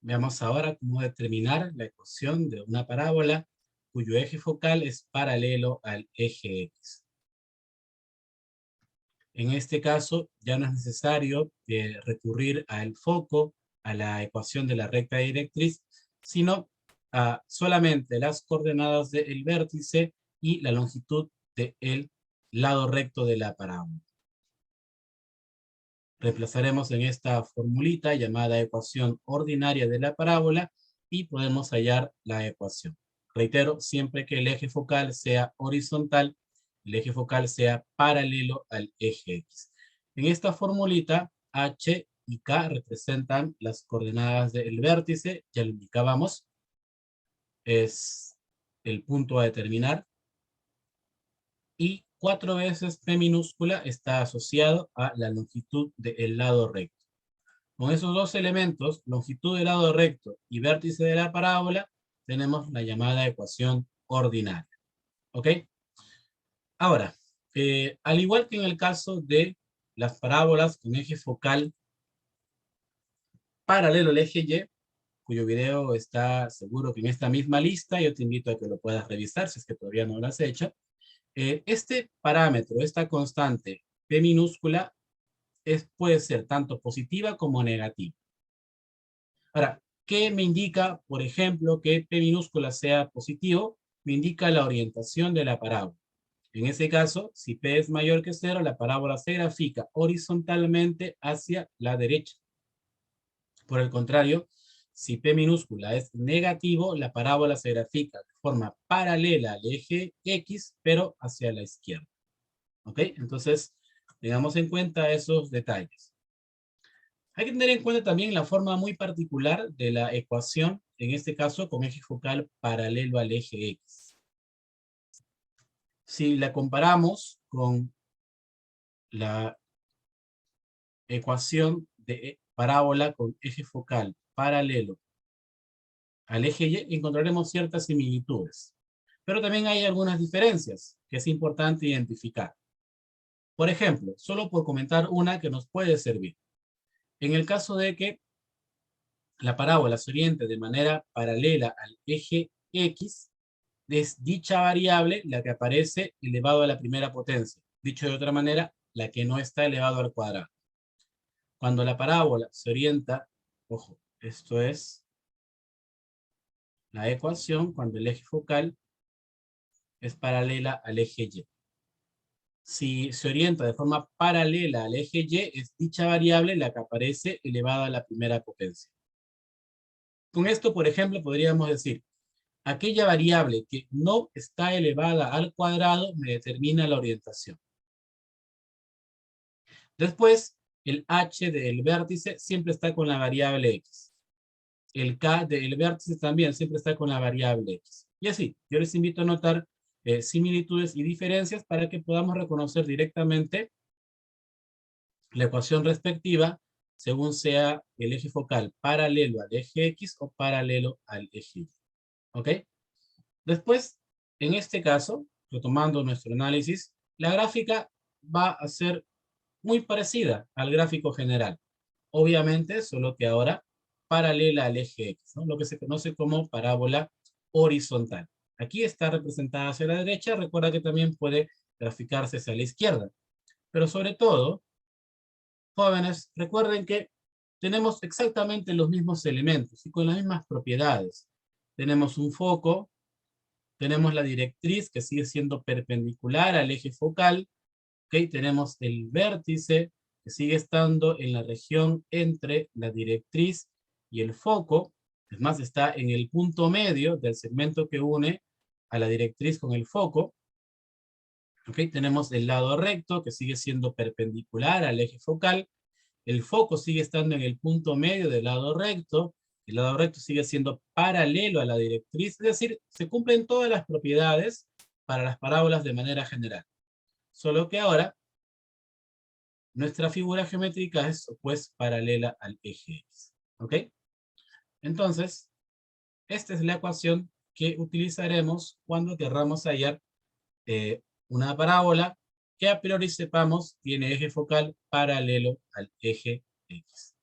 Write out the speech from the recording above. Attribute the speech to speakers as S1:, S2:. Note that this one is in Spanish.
S1: Veamos ahora cómo determinar la ecuación de una parábola cuyo eje focal es paralelo al eje X. En este caso, ya no es necesario recurrir al foco, a la ecuación de la recta directriz, sino a solamente las coordenadas del vértice y la longitud del lado recto de la parábola. Reemplazaremos en esta formulita llamada ecuación ordinaria de la parábola y podemos hallar la ecuación. Reitero, siempre que el eje focal sea horizontal, el eje focal sea paralelo al eje X. En esta formulita, H y K representan las coordenadas del vértice, ya lo indicábamos, es el punto a determinar, y 4 veces P minúscula está asociado a la longitud del lado recto. Con esos dos elementos, longitud del lado recto y vértice de la parábola, tenemos la llamada ecuación ordinaria. ¿Ok? Ahora, al igual que en el caso de las parábolas con eje focal paralelo al eje Y, cuyo video está seguro que en esta misma lista, yo te invito a que lo puedas revisar si es que todavía no lo has hecho. Este parámetro, esta constante P minúscula, puede ser tanto positiva como negativa. Ahora, ¿qué me indica, por ejemplo, que P minúscula sea positivo? Me indica la orientación de la parábola. En ese caso, si P es mayor que 0, la parábola se grafica horizontalmente hacia la derecha. Por el contrario, si P minúscula es negativo, la parábola se grafica de forma paralela al eje X, pero hacia la izquierda. ¿Ok? Entonces, tengamos en cuenta esos detalles. Hay que tener en cuenta también la forma muy particular de la ecuación, en este caso con eje focal paralelo al eje X. Si la comparamos con la ecuación de parábola con eje focal paralelo al eje Y, encontraremos ciertas similitudes. Pero también hay algunas diferencias que es importante identificar. Por ejemplo, solo por comentar una que nos puede servir. En el caso de que la parábola se oriente de manera paralela al eje X, es dicha variable la que aparece elevado a la primera potencia. Dicho de otra manera, la que no está elevado al cuadrado. Cuando la parábola se orienta, ojo, esto es la ecuación cuando el eje focal es paralela al eje Y. Si se orienta de forma paralela al eje Y, es dicha variable la que aparece elevada a la primera potencia. Con esto, por ejemplo, podríamos decir, aquella variable que no está elevada al cuadrado me determina la orientación. Después, el h del vértice siempre está con la variable x. El k del vértice también siempre está con la variable x. Y así, yo les invito a notar similitudes y diferencias para que podamos reconocer directamente la ecuación respectiva según sea el eje focal paralelo al eje X o paralelo al eje Y. ¿Ok? Después, en este caso, retomando nuestro análisis, la gráfica va a ser muy parecida al gráfico general. Obviamente, solo que ahora paralela al eje X, ¿no? Lo que se conoce como parábola horizontal. Aquí está representada hacia la derecha, recuerda que también puede graficarse hacia la izquierda. Pero sobre todo, jóvenes, recuerden que tenemos exactamente los mismos elementos y con las mismas propiedades. Tenemos un foco, tenemos la directriz que sigue siendo perpendicular al eje focal, ¿okay? Tenemos el vértice que sigue estando en la región entre la directriz y el foco, es más, está en el punto medio del segmento que une a la directriz con el foco. ¿Okay? Tenemos el lado recto que sigue siendo perpendicular al eje focal, el foco sigue estando en el punto medio del lado recto, el lado recto sigue siendo paralelo a la directriz, es decir, se cumplen todas las propiedades para las parábolas de manera general. Solo que ahora, nuestra figura geométrica es pues paralela al eje X. ¿Ok? Entonces, esta es la ecuación que utilizaremos cuando querramos hallar una parábola que a priori sepamos tiene eje focal paralelo al eje X.